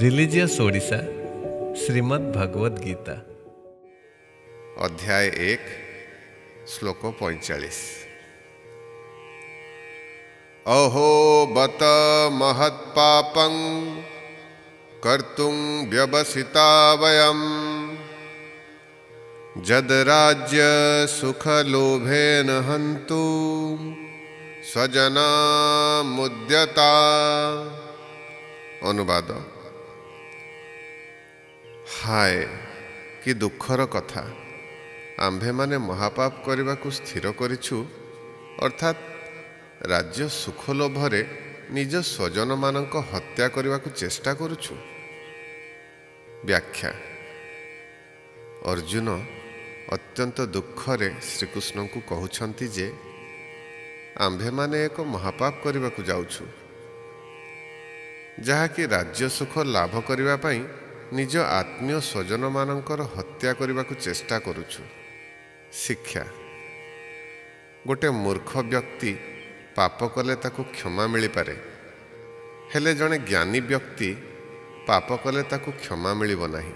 Religious Odisha Shrimad Bhagavad Gita अध्याय 1 श्लोक 45। अहो बत महत्पापं कर्तुं व्यवसिता वयं जद्राज्य सुखलोभेन हन्तु स्वजना मुद्यता। अनुवाद। हाय कि दुखर कथा, आम्भे माने महापाप करने को स्थिर करिछु, अर्थात राज्य सुख लोभरे निज स्वजन मानक हत्या करने को चेष्टा करुछु। व्याख्या। अर्जुन अत्यंत दुखरे श्रीकृष्ण को कहउछंती जे आम्भे माने एक महापाप करने को जाउछु, जहा कि राज्य सुख लाभ करने पाई निज आत्मीय स्वजन मानकर हत्या करने को चेष्टा करुछु। शिक्षा। गोटे मूर्ख व्यक्ति पाप कले ताकू क्षमा मिल पारे, हेले जड़े ज्ञानी व्यक्ति पाप कले ताकू क्षमा मिलिब नाही।